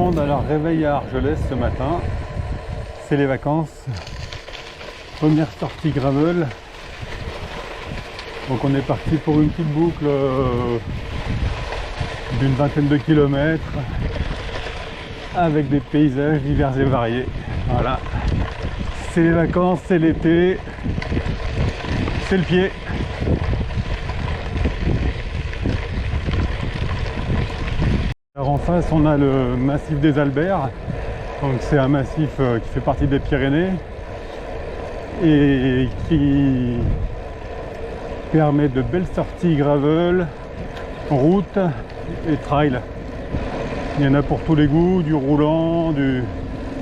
monde. Alors réveil à Argelès ce matin, c'est les vacances, première sortie gravel. Donc on est parti pour une petite boucle d'une vingtaine de kilomètres avec des paysages divers et variés. Voilà, c'est les vacances, c'est l'été, c'est le pied. Alors en face on a le massif des Alberts, donc c'est un massif qui fait partie des Pyrénées et qui permet de belles sorties gravel, route et trail. Il y en a pour tous les goûts, du roulant, du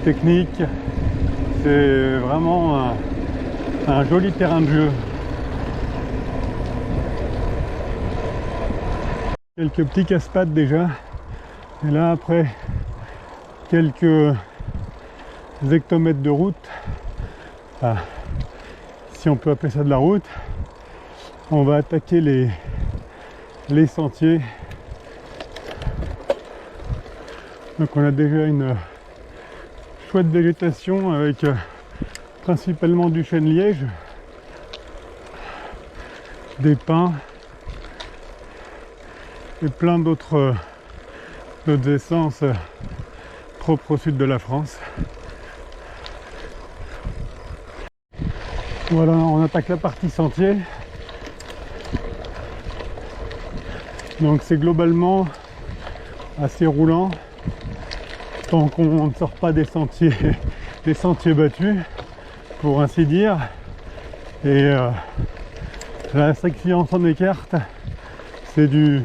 technique. C'est vraiment un joli terrain de jeu. Quelques petits casse-pattes déjà. Et là après quelques hectomètres de route, enfin, si on peut appeler ça de la route, on va attaquer les sentiers. Donc on a déjà une chouette végétation avec principalement du chêne-liège, des pins et plein d'autres essences propres au sud de la France. Voilà, on attaque la partie sentier. Donc c'est globalement assez roulant tant qu'on ne sort pas des sentiers battus, pour ainsi dire. Et la section en écarte, c'est du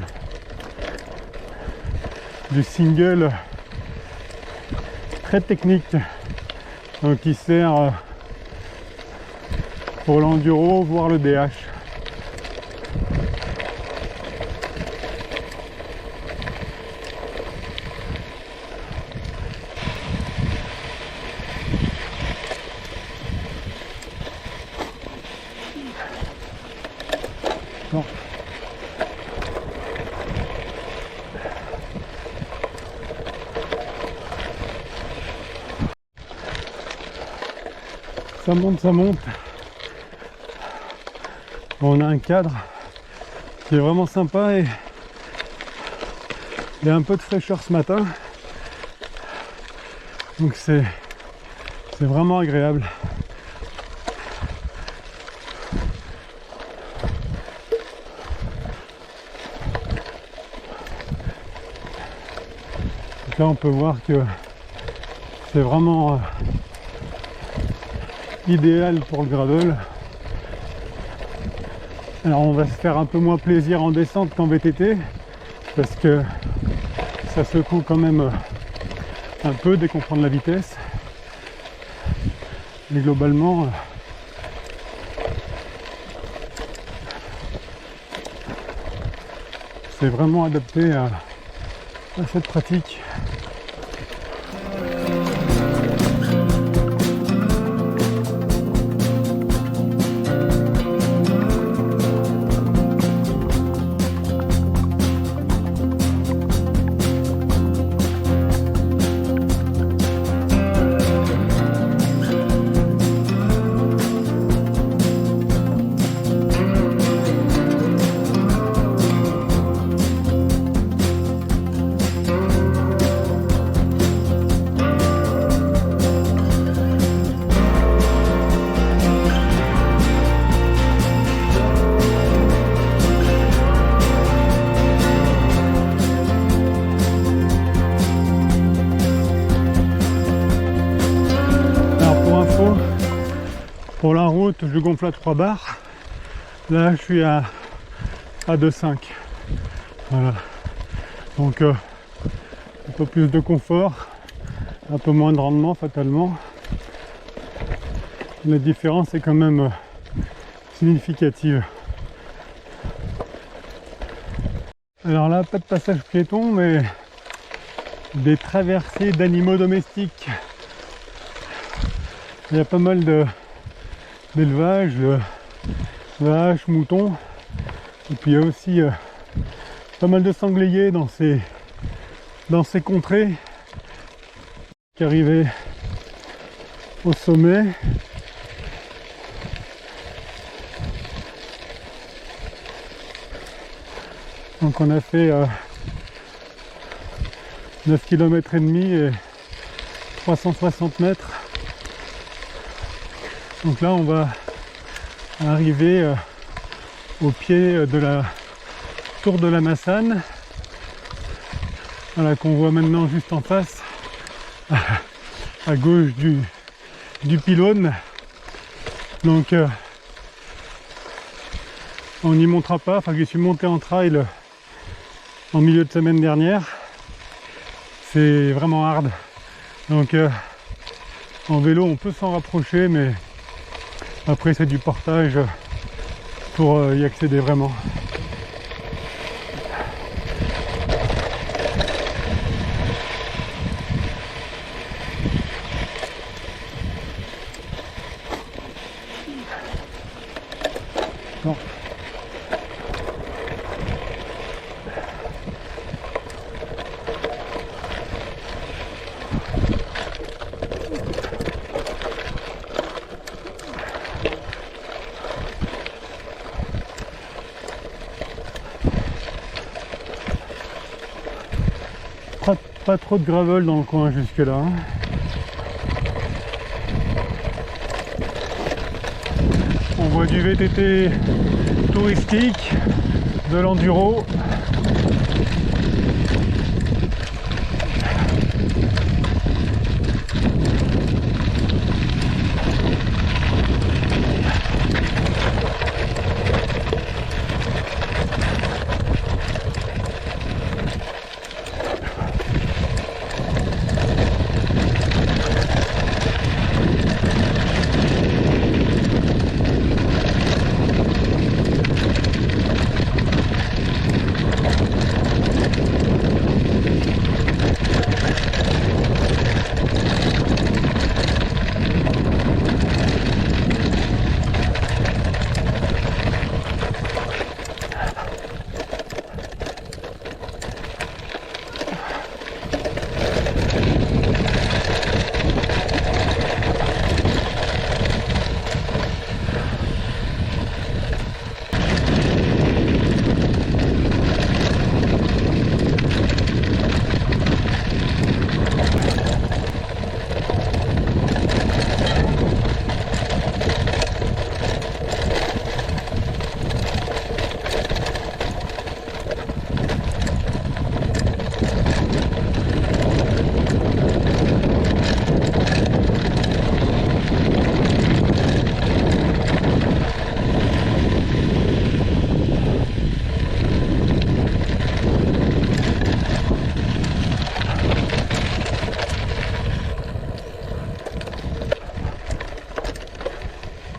single très technique, donc qui sert pour l'enduro voire le DH. Bon. Ça monte. Bon, on a un cadre qui est vraiment sympa et il y a un peu de fraîcheur ce matin. Donc c'est vraiment agréable. Donc là on peut voir que c'est vraiment idéal pour le gravel. Alors on va se faire un peu moins plaisir en descente qu'en VTT parce que ça secoue quand même un peu dès qu'on prend de la vitesse. Mais globalement c'est vraiment adapté à cette pratique. Pour la route, je gonfle à 3 bars. Là, je suis à 2,5. Voilà. Donc, un peu plus de confort, un peu moins de rendement fatalement. La différence est quand même significative. Alors là, pas de passage piéton, mais des traversées d'animaux domestiques. Il y a pas mal d'élevage, vaches, moutons, et puis il y a aussi pas mal de sangliers dans ces contrées, Arrivé au sommet. Donc on a fait 9 km et demi et 360 mètres. Donc là on va arriver au pied de la tour de la Massane, voilà, qu'on voit maintenant juste en face, à gauche du pylône. Donc on n'y montera pas, enfin je suis monté en trail en milieu de semaine dernière. C'est vraiment hard. Donc en vélo on peut s'en rapprocher, mais après c'est du portage pour y accéder vraiment. Bon. Pas trop de gravel dans le coin jusque là. On voit du VTT touristique, de l'enduro.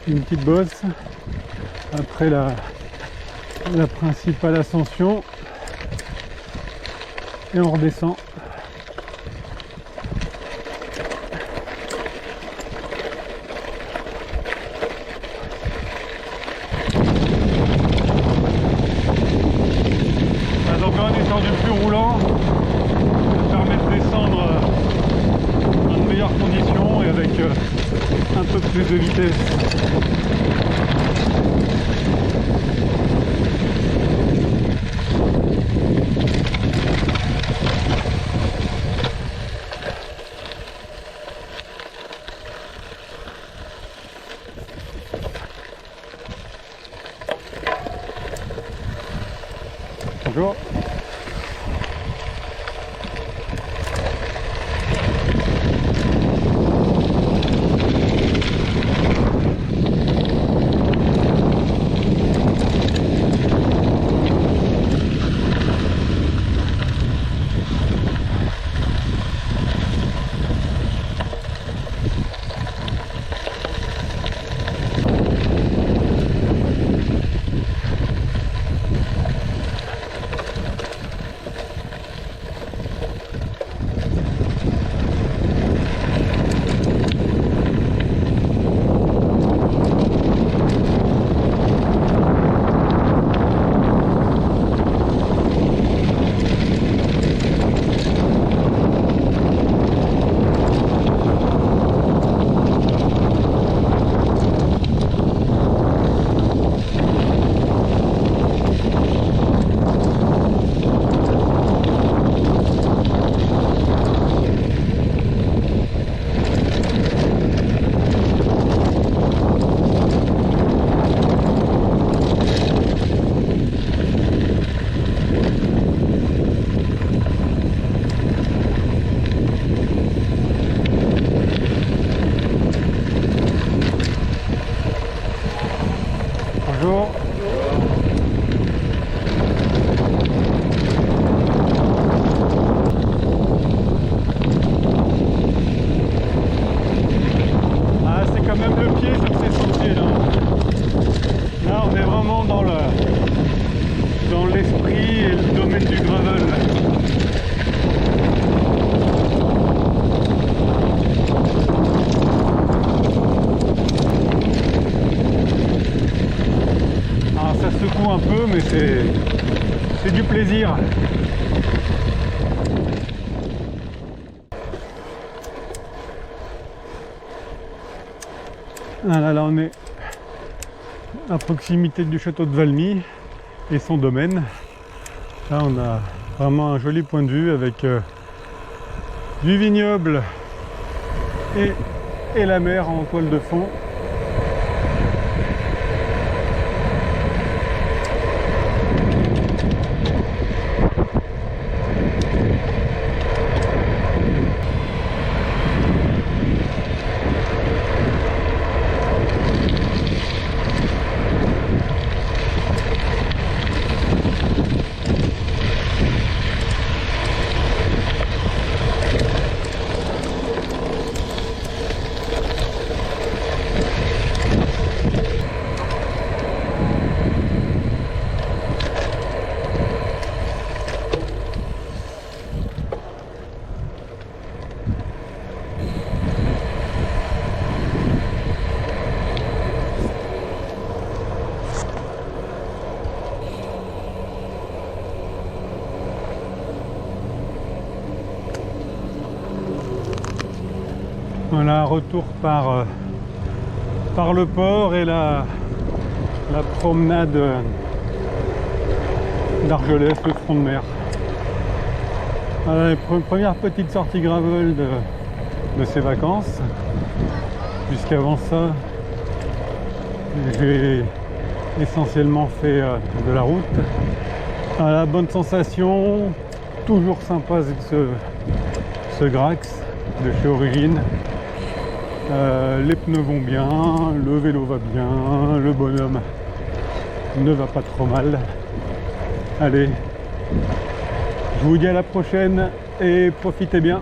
Une petite bosse après la principale ascension et on redescend. Donc là on est sur du plus roulant, ça permet de descendre dans de meilleures conditions et avec un peu plus de vitesse. Bonjour. Bonjour. Ah, c'est quand même le pied sur ces sentiers là. Là, on est vraiment dans l'esprit et le domaine du gravel. Alors ça secoue un peu, mais c'est du plaisir. Là, on est à proximité du château de Valmy et son domaine. Là, on a vraiment un joli point de vue avec du vignoble et la mer en toile de fond. Voilà, retour par le port et la promenade d'Argelès, le front de mer. Voilà, première petite sortie gravel de ces vacances. Puisqu'avant ça, j'ai essentiellement fait de la route. Voilà, bonne sensation, toujours sympa ce Grax de chez Origine. Les pneus vont bien, le vélo va bien, le bonhomme ne va pas trop mal. Allez, je vous dis à la prochaine et profitez bien.